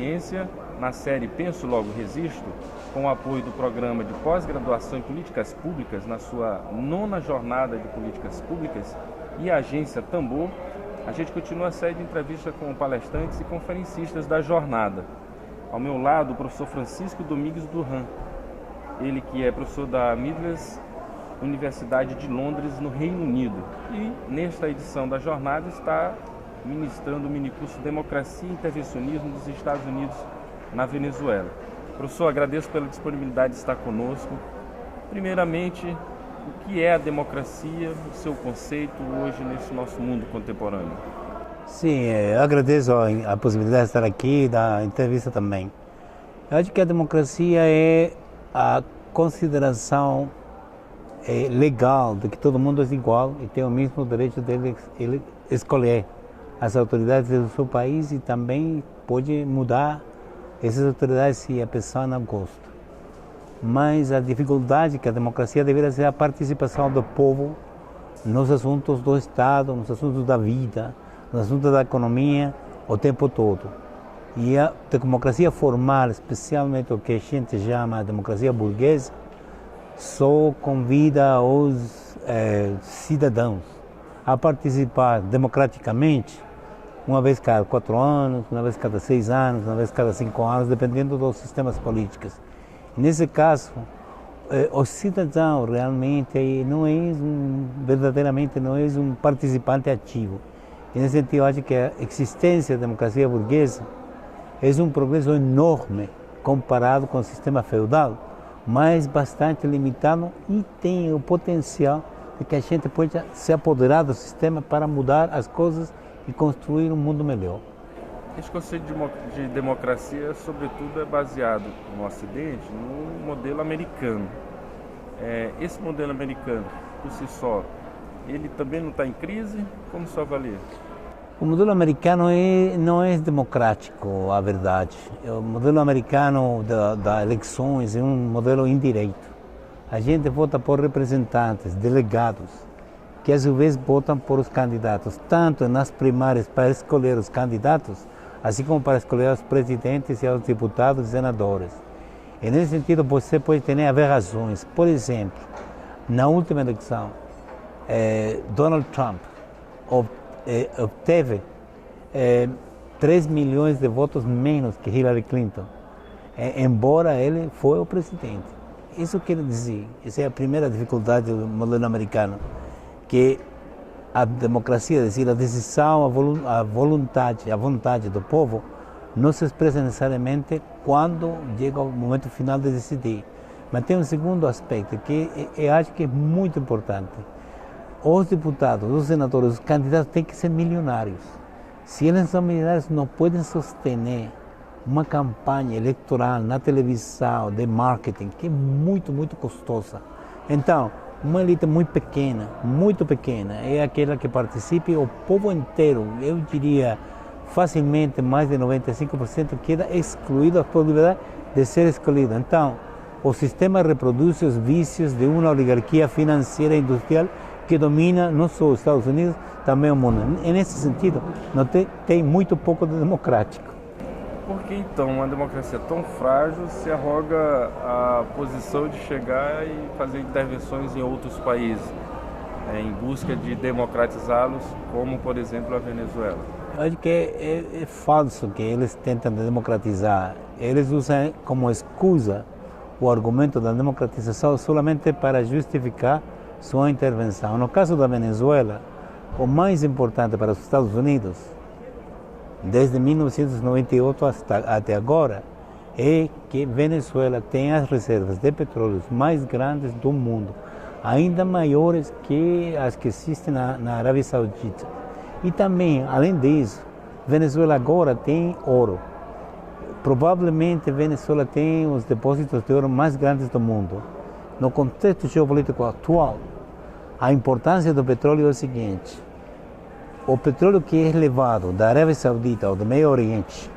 Ciência, na série Penso Logo Resisto, com o apoio do Programa de Pós-Graduação em Políticas Públicas, na sua 9ª Jornada de Políticas Públicas, e a Agência Tambor, a gente continua a série de entrevistas com palestrantes e conferencistas da jornada. Ao meu lado, o professor Francisco Domingues Durran, ele que é professor da Midlands Universidade de Londres, no Reino Unido. E nesta edição da jornada está ministrando o minicurso Democracia e Intervencionismo dos Estados Unidos na Venezuela. Professor, agradeço pela disponibilidade de estar conosco. Primeiramente, o que é a democracia, o seu conceito hoje nesse nosso mundo contemporâneo? Sim, eu agradeço a possibilidade de estar aqui, da entrevista também. Eu acho que a democracia é a consideração legal de que todo mundo é igual e tem o mesmo direito de ele escolher as autoridades do seu país e também pode mudar essas autoridades se a pessoa não gosta. Mas a dificuldade que a democracia deveria ser a participação do povo nos assuntos do Estado, nos assuntos da vida, nos assuntos da economia, o tempo todo. E a democracia formal, especialmente o que a gente chama de democracia burguesa, só convida os cidadãos a participar democraticamente, uma vez cada 4 anos, uma vez cada 6 anos, uma vez cada 5 anos, dependendo dos sistemas políticos. Nesse caso, o cidadão realmente verdadeiramente não é um participante ativo. E nesse sentido, eu acho que a existência da democracia burguesa é um progresso enorme comparado com o sistema feudal, mas bastante limitado e tem o potencial de que a gente possa se apoderar do sistema para mudar as coisas e construir um mundo melhor. Esse conceito de democracia, sobretudo, é baseado no Ocidente, no modelo americano. Esse modelo americano, por si só, ele também não está em crise? Como só avalia? O modelo americano não é democrático, a verdade. O modelo americano das eleições é um modelo indireto. A gente vota por representantes, delegados, que às vezes votam por os candidatos, tanto nas primárias para escolher os candidatos, assim como para escolher os presidentes e os deputados e senadores. E nesse sentido você pode ter aberrações. Por exemplo, na última eleição, Donald Trump obteve 3 milhões de votos menos que Hillary Clinton, embora ele foi o presidente. Isso quer dizer, essa é a primeira dificuldade do modelo americano, que a democracia, é decir, a decisão, a vontade do povo não se expressa necessariamente quando chega o momento final de decidir. Mas tem um segundo aspecto que eu acho que é muito importante. Os deputados, os senadores, os candidatos têm que ser milionários. Se eles são milionários, não podem sostener uma campanha eleitoral na televisão, de marketing, que é muito, muito custosa. Então, uma elite muito pequena, é aquela que participa e o povo inteiro, eu diria facilmente mais de 95% queda excluído a possibilidade de ser escolhido. Então, o sistema reproduz os vícios de uma oligarquia financeira e industrial que domina não só os Estados Unidos, também o mundo. E nesse sentido, não tem muito pouco de democrático. Por que então uma democracia tão frágil se arroga a posição de chegar e fazer intervenções em outros países, em busca de democratizá-los, como por exemplo a Venezuela? Eu acho que é falso que eles tentam democratizar. Eles usam como excusa o argumento da democratização solamente para justificar sua intervenção. No caso da Venezuela, o mais importante para os Estados Unidos, desde 1998 até agora, é que Venezuela tem as reservas de petróleo mais grandes do mundo, ainda maiores que as que existem na Arábia Saudita. E também, além disso, Venezuela agora tem ouro. Provavelmente Venezuela tem os depósitos de ouro mais grandes do mundo. No contexto geopolítico atual, a importância do petróleo é o seguinte: o petróleo que é levado da Arábia Saudita ou do Meio Oriente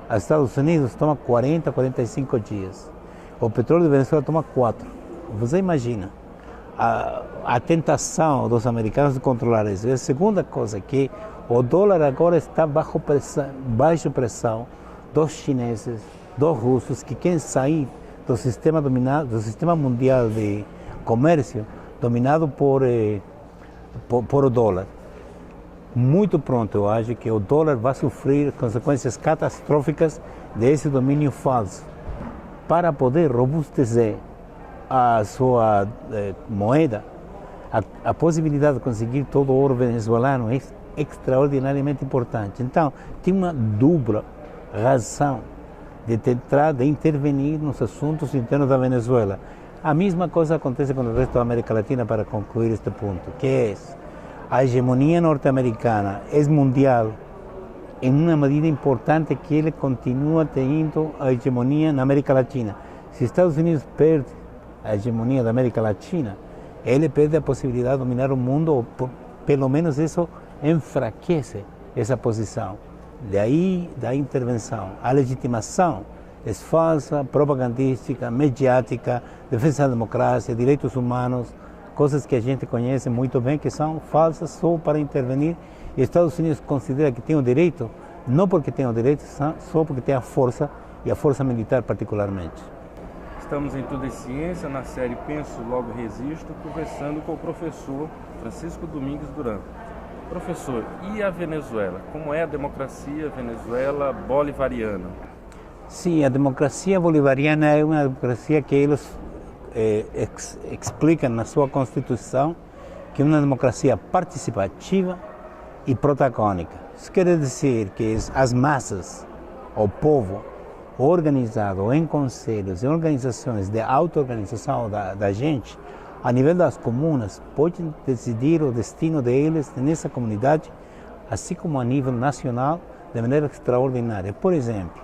aos Estados Unidos toma 40, 45 dias. O petróleo de Venezuela toma 4. Você imagina a tentação dos americanos de controlar isso. E a segunda coisa é que o dólar agora está baixo pressão dos chineses, dos russos, que querem sair do sistema dominado, do sistema mundial de comércio dominado por o dólar. Muito pronto, eu acho que o dólar vai sofrer consequências catastróficas desse domínio falso. Para poder robustecer a sua moeda, a possibilidade de conseguir todo o ouro venezuelano é extraordinariamente importante. Então, tem uma dupla razão de tentar de intervenir nos assuntos internos da Venezuela. A mesma coisa acontece com o resto da América Latina, para concluir este ponto, que é a hegemonia norte-americana é mundial em uma medida importante, que ele continua tendo a hegemonia na América Latina. Se Estados Unidos perde a hegemonia da América Latina, ele perde a possibilidade de dominar o mundo, ou pelo menos isso enfraquece essa posição. Daí da intervenção. A legitimação é falsa, propagandística, mediática, defesa da democracia, direitos humanos, coisas que a gente conhece muito bem, que são falsas só para intervenir. E Estados Unidos considera que tem o direito, não porque tem o direito, só porque tem a força, e a força militar particularmente. Estamos em Tudo é Ciência, na série Penso, Logo Resisto, conversando com o professor Francisco Domingues Duran. Professor, e a Venezuela? Como é a democracia Venezuela bolivariana? Sim, a democracia bolivariana é uma democracia que eles explicam na sua Constituição, que é uma democracia participativa e protagônica. Isso quer dizer que as massas, o povo, organizado em conselhos e organizações de auto-organização da gente, a nível das comunas, podem decidir o destino deles nessa comunidade, assim como a nível nacional, de maneira extraordinária. Por exemplo,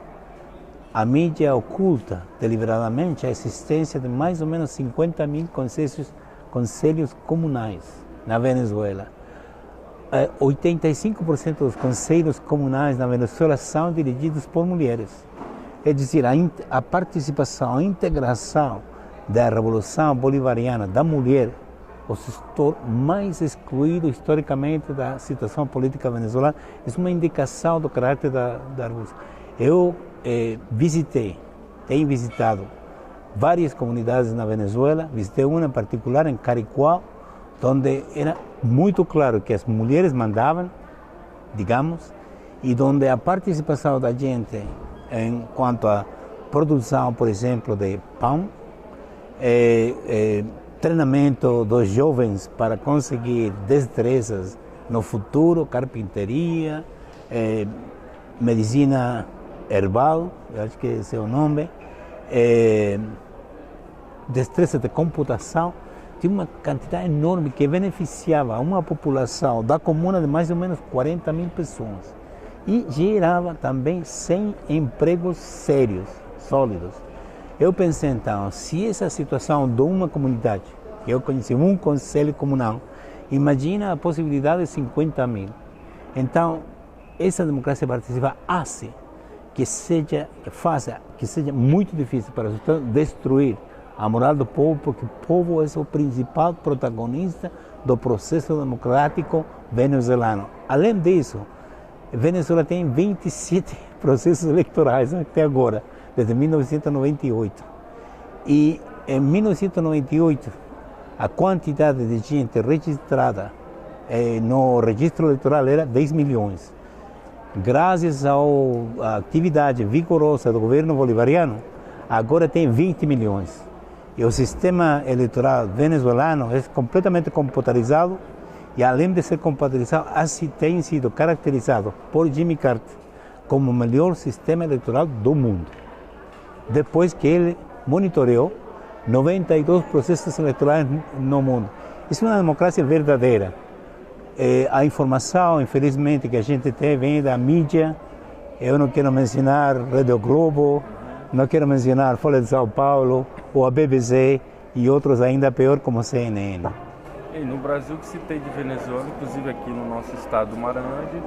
a mídia oculta deliberadamente a existência de mais ou menos 50 mil conselhos comunais na Venezuela. 85% dos conselhos comunais na Venezuela são dirigidos por mulheres. É dizer, a participação, a integração da Revolução Bolivariana da mulher, o setor mais excluído historicamente da situação política venezuelana, é uma indicação do caráter da Revolução. Eu tenho visitado várias comunidades na Venezuela, visitei uma em particular em Caricuao, onde era muito claro que as mulheres mandavam, digamos, e onde a participação da gente em quanto à produção, por exemplo, de pão, treinamento dos jovens para conseguir destrezas no futuro, carpinteria, medicina herbal, eu acho que esse é o nome, destreza de computação. Tinha uma quantidade enorme que beneficiava uma população da comuna de mais ou menos 40 mil pessoas e gerava também 100 empregos sérios, sólidos. Eu pensei então, se essa situação de uma comunidade, que eu conheci, um conselho comunal, imagina a possibilidade de 50 mil. Então, essa democracia participativa hace que seja muito difícil para destruir a moral do povo, porque o povo é o principal protagonista do processo democrático venezuelano. Além disso, a Venezuela tem 27 processos eleitorais até agora, desde 1998. E em 1998, a quantidade de gente registrada no registro eleitoral era 10 milhões. Graças à atividade vigorosa do governo bolivariano, agora tem 20 milhões. E o sistema eleitoral venezuelano é completamente computarizado e, além de ser computarizado, tem sido caracterizado por Jimmy Carter como o melhor sistema eleitoral do mundo. Depois que ele monitoreou 92 processos eleitorais no mundo. Isso é uma democracia verdadeira. A informação, infelizmente, que a gente tem vem da mídia. Eu não quero mencionar Rede Globo, não quero mencionar Folha de São Paulo, ou a BBC e outros ainda pior como CNN. E no Brasil, que se tem de Venezuela, inclusive aqui no nosso estado do Maranhão, de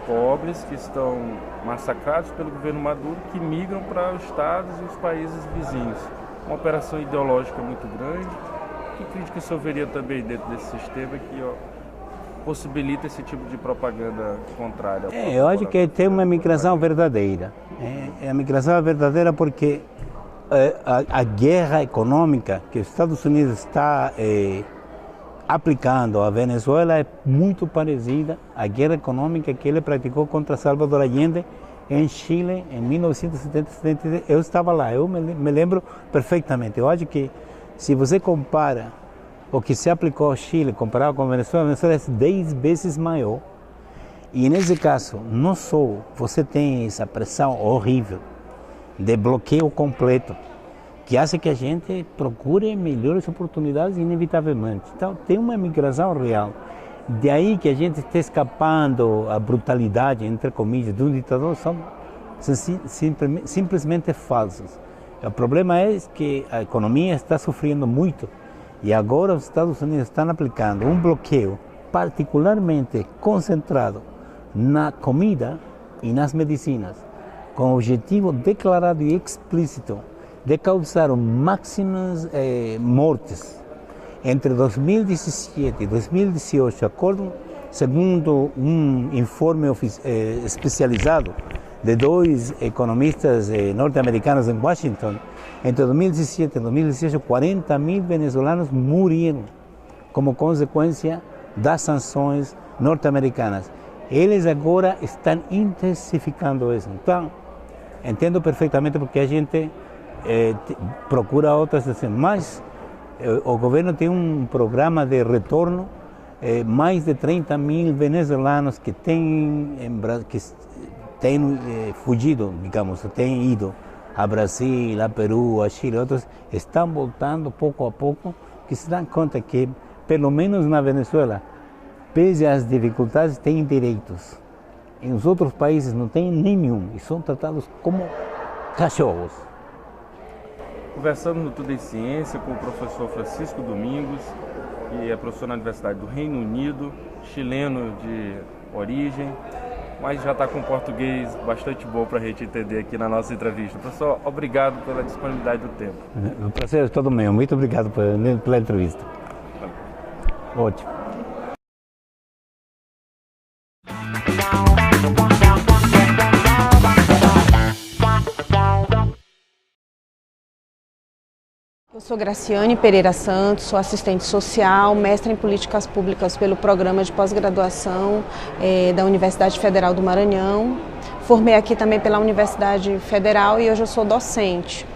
pobres que estão massacrados pelo governo Maduro, que migram para os estados e os países vizinhos. Uma operação ideológica muito grande. Que crítica o senhor veria também dentro desse sistema que possibilita esse tipo de propaganda contrária? Eu acho que tem uma migração verdadeira. A migração é verdadeira porque a guerra econômica que os Estados Unidos está aplicando à Venezuela é muito parecida à guerra econômica que ele praticou contra Salvador Allende em Chile em 1970. Eu estava lá, eu me lembro perfeitamente. Eu acho que se você compara o que se aplicou ao Chile comparado com a Venezuela é 10 vezes maior. E nesse caso, não só você tem essa pressão horrível de bloqueio completo, que hace que a gente procure melhores oportunidades inevitavelmente. Então, tem uma migração real. De aí que a gente está escapando a brutalidade, entre comillas, de um ditador, são simplesmente falsos. O problema é que a economia está sofrendo muito e agora os Estados Unidos estão aplicando um bloqueio particularmente concentrado na comida e nas medicinas, com o objetivo declarado e explícito de causar máximas mortes. Entre 2017 e 2018, segundo um informe especializado de 2 economistas norte-americanos em Washington, entre 2017 e 2018, 40.000 venezuelanos morreram como consequência das sanções norte-americanas. Eles agora estão intensificando isso. Então, entendo perfeitamente porque a gente procura outras decisões, mas o governo tem um programa de retorno, mais de 30.000 venezuelanos que têm fugido, digamos, têm ido a Brasil, a Peru, a Chile, outros estão voltando pouco a pouco, que se dão conta que, pelo menos na Venezuela, pese às dificuldades, têm direitos. Em os outros países não têm nenhum e são tratados como cachorros. Conversamos no Tudo em Ciência com o professor Francisco Domingos, que é professor na Universidade do Reino Unido, chileno de origem, mas já está com português bastante bom para a gente entender aqui na nossa entrevista. Professor, obrigado pela disponibilidade do tempo. O prazer é todo meu. Muito obrigado pela entrevista. Ótimo. Eu sou Graciane Pereira Santos, sou assistente social, mestre em políticas públicas pelo programa de pós-graduação da Universidade Federal do Maranhão. Formei aqui também pela Universidade Federal e hoje eu sou docente.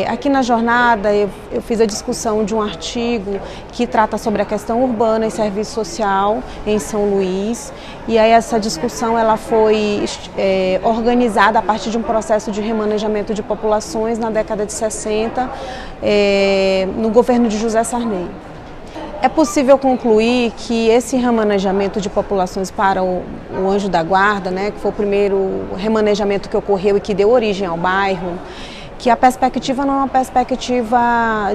Aqui na jornada eu fiz a discussão de um artigo que trata sobre a questão urbana e serviço social em São Luís, e aí essa discussão ela foi organizada a partir de um processo de remanejamento de populações na década de 60 no governo de José Sarney. É possível concluir que esse remanejamento de populações para o Anjo da Guarda, né, que foi o primeiro remanejamento que ocorreu e que deu origem ao bairro, que a perspectiva não é uma perspectiva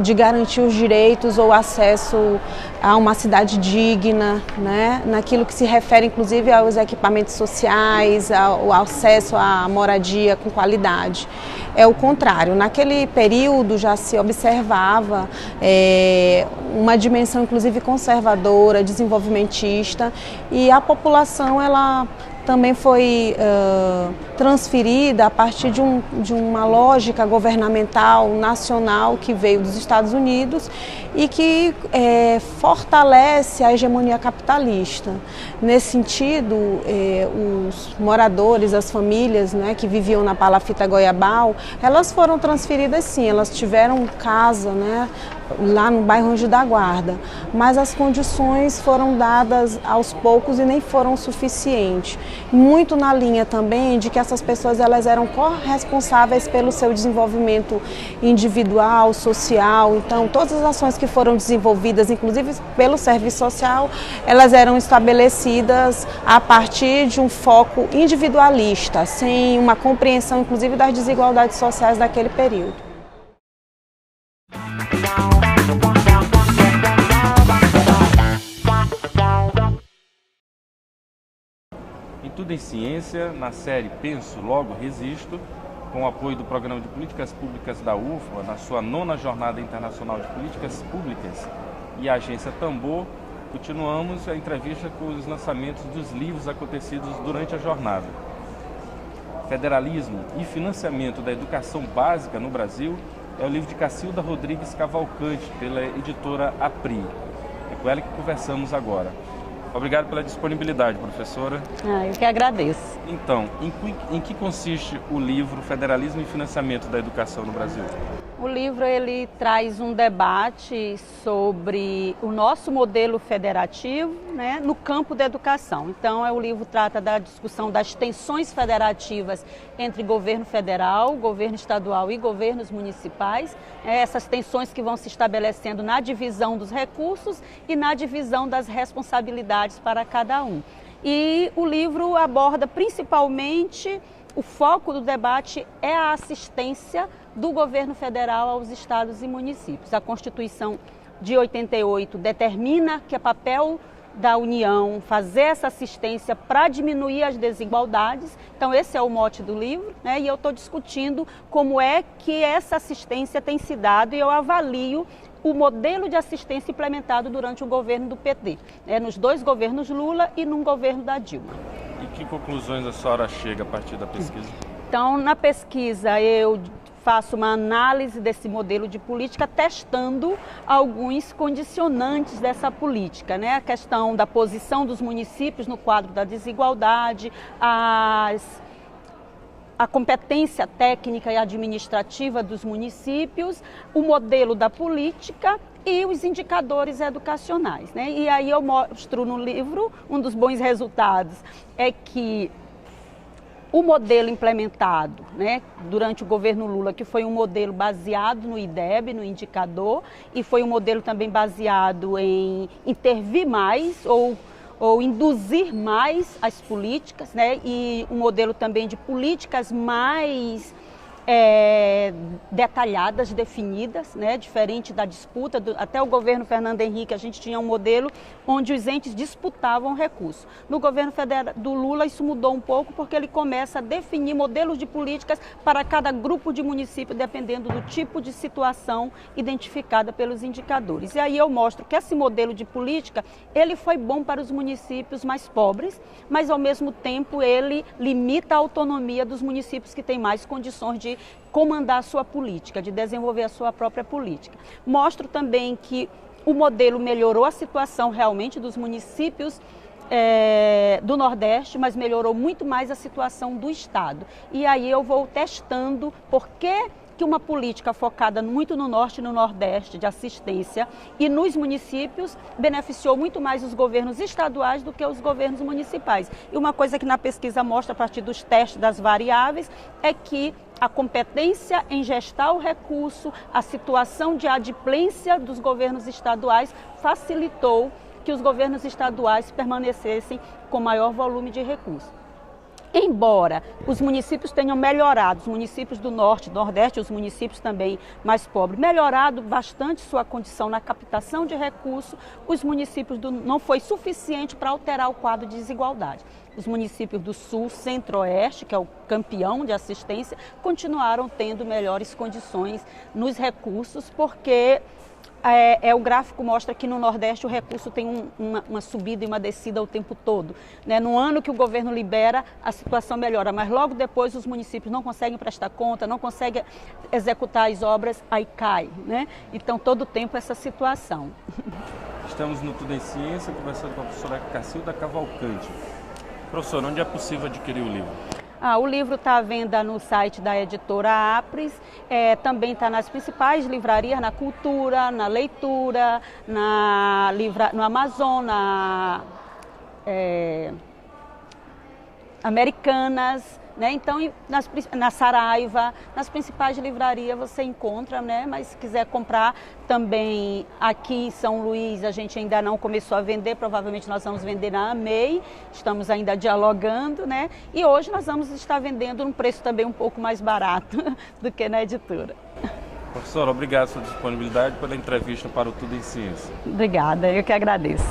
de garantir os direitos ou acesso a uma cidade digna, né? Naquilo que se refere inclusive aos equipamentos sociais, ao acesso à moradia com qualidade. É o contrário, naquele período já se observava uma dimensão inclusive conservadora, desenvolvimentista, e a população ela também foi transferida a partir de uma lógica governamental nacional que veio dos Estados Unidos e que fortalece a hegemonia capitalista. Nesse sentido, os moradores, as famílias, né, que viviam na Palafita Goiabal, elas foram transferidas sim, elas tiveram casa, né, lá no bairro Anjo da Guarda, mas as condições foram dadas aos poucos e nem foram suficientes. Muito na linha também de que essas pessoas elas eram corresponsáveis pelo seu desenvolvimento individual, social. Então, todas as ações que foram desenvolvidas, inclusive pelo serviço social, elas eram estabelecidas a partir de um foco individualista, sem uma compreensão, inclusive, das desigualdades sociais daquele período. Em Tudo em Ciência, na série Penso, Logo Resisto, com o apoio do Programa de Políticas Públicas da UFBA, na sua 9ª Jornada Internacional de Políticas Públicas, e a Agência Tambor, Continuamos a entrevista com os lançamentos dos livros acontecidos durante a jornada. Federalismo e Financiamento da Educação Básica no Brasil é o livro de Cacilda Rodrigues Cavalcante, pela editora APRI. É com ela que conversamos agora. Obrigado pela disponibilidade, professora. Eu que agradeço. Então, em que consiste o livro Federalismo e Financiamento da Educação no Brasil? O livro ele traz um debate sobre o nosso modelo federativo, né, no campo da educação. Então, o livro trata da discussão das tensões federativas entre governo federal, governo estadual e governos municipais. Essas tensões que vão se estabelecendo na divisão dos recursos e na divisão das responsabilidades para cada um. E o livro aborda principalmente, o foco do debate é a assistência do governo federal aos estados e municípios. A Constituição de 88 determina que é papel da União fazer essa assistência para diminuir as desigualdades. Então esse é o mote do livro, né? E eu estou discutindo como é que essa assistência tem se dado e eu avalio o modelo de assistência implementado durante o governo do PT, né? Nos dois governos Lula e no governo da Dilma. E que conclusões a senhora chega a partir da pesquisa? Então, na pesquisa eu faço uma análise desse modelo de política testando alguns condicionantes dessa política, né? A questão da posição dos municípios no quadro da desigualdade, a competência técnica e administrativa dos municípios, o modelo da política e os indicadores educacionais, né? E aí eu mostro no livro, um dos bons resultados é que o modelo implementado, né, durante o governo Lula, que foi um modelo baseado no IDEB, no indicador, e foi um modelo também baseado em intervir mais ou induzir mais as políticas, né, e um modelo também de políticas mais detalhadas, definidas, né? Diferente da disputa, até o governo Fernando Henrique a gente tinha um modelo onde os entes disputavam recursos. No governo federal do Lula isso mudou um pouco porque ele começa a definir modelos de políticas para cada grupo de município, dependendo do tipo de situação identificada pelos indicadores. E aí eu mostro que esse modelo de política, ele foi bom para os municípios mais pobres, mas ao mesmo tempo ele limita a autonomia dos municípios que têm mais condições de comandar a sua política, de desenvolver a sua própria política. Mostro também que o modelo melhorou a situação realmente dos municípios do Nordeste, mas melhorou muito mais a situação do Estado. E aí eu vou testando por que uma política focada muito no Norte e no Nordeste de assistência e nos municípios beneficiou muito mais os governos estaduais do que os governos municipais. E uma coisa que na pesquisa mostra a partir dos testes das variáveis é que a competência em gestar o recurso, a situação de adimplência dos governos estaduais facilitou que os governos estaduais permanecessem com maior volume de recursos. Embora os municípios tenham melhorado, os municípios do Norte, do Nordeste, os municípios também mais pobres, melhorado bastante sua condição na captação de recursos, os municípios não foi suficiente para alterar o quadro de desigualdade. Os municípios do Sul, Centro-Oeste, que é o campeão de assistência, continuaram tendo melhores condições nos recursos, porque o gráfico mostra que no Nordeste o recurso tem uma subida e uma descida o tempo todo, né? No ano que o governo libera, a situação melhora, mas logo depois os municípios não conseguem prestar conta, não conseguem executar as obras, aí cai, né? Então todo o tempo essa situação. Estamos no Tudo em Ciência, conversando com a professora Cacilda Cavalcante. Professora, onde é possível adquirir o livro? O livro está à venda no site da editora Apris, também está nas principais livrarias, na Cultura, na Leitura, no Amazon, Americanas, né? Então na Saraiva, nas principais livrarias você encontra, né? Mas se quiser comprar também aqui em São Luís, a gente ainda não começou a vender, provavelmente nós vamos vender na AMEI, estamos ainda dialogando, né? E hoje nós vamos estar vendendo num preço também um pouco mais barato do que na editora. Professora, obrigado pela sua disponibilidade, pela entrevista para o Tudo em Ciência. Obrigada, eu que agradeço.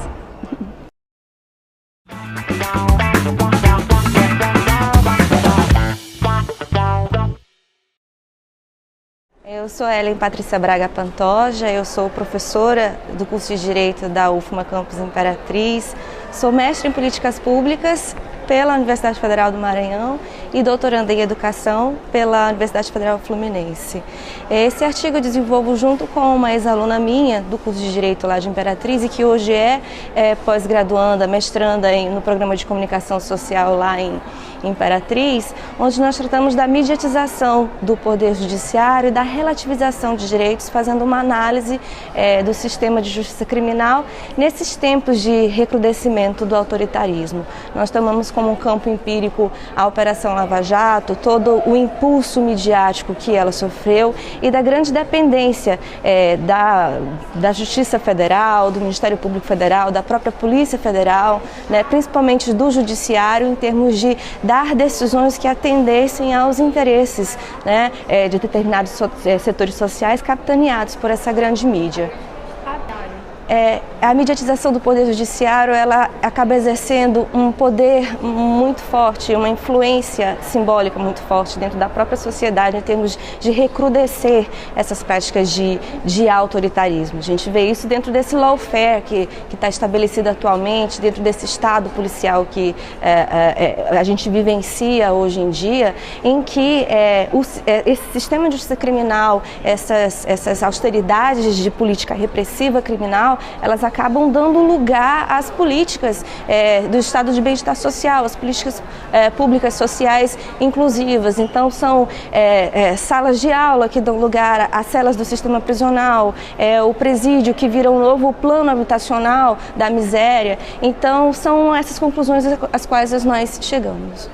Eu Eu sou Ellen Patrícia Braga Pantoja, eu sou professora do curso de Direito da UFMA Campus Imperatriz, sou mestre em Políticas Públicas pela Universidade Federal do Maranhão e doutoranda em Educação pela Universidade Federal Fluminense. Esse artigo eu desenvolvo junto com uma ex-aluna minha do curso de Direito lá de Imperatriz e que hoje é pós-graduanda, mestranda no programa de comunicação social lá em Imperatriz, onde nós tratamos da mediatização do Poder Judiciário e da relativização de direitos, fazendo uma análise do sistema de justiça criminal nesses tempos de recrudescimento do autoritarismo. Nós tomamos como um campo empírico a Operação Lava Jato, todo o impulso midiático que ela sofreu e da grande dependência da Justiça Federal, do Ministério Público Federal, da própria Polícia Federal, né, principalmente do Judiciário, em termos de dar decisões que atendessem aos interesses, né, de determinados setores sociais capitaneados por essa grande mídia. A mediatização do Poder Judiciário, ela acaba exercendo um poder muito forte, uma influência simbólica muito forte dentro da própria sociedade em termos de recrudescer essas práticas de autoritarismo. A gente vê isso dentro desse lawfare que está estabelecido atualmente, dentro desse estado policial que a gente vivencia hoje em dia, em que esse sistema de justiça criminal, essas austeridades de política repressiva criminal, elas acabam dando lugar às políticas do estado de bem-estar social, as políticas públicas sociais inclusivas. Então são salas de aula que dão lugar às celas do sistema prisional, o presídio que vira um novo plano habitacional da miséria. Então são essas conclusões às quais nós chegamos.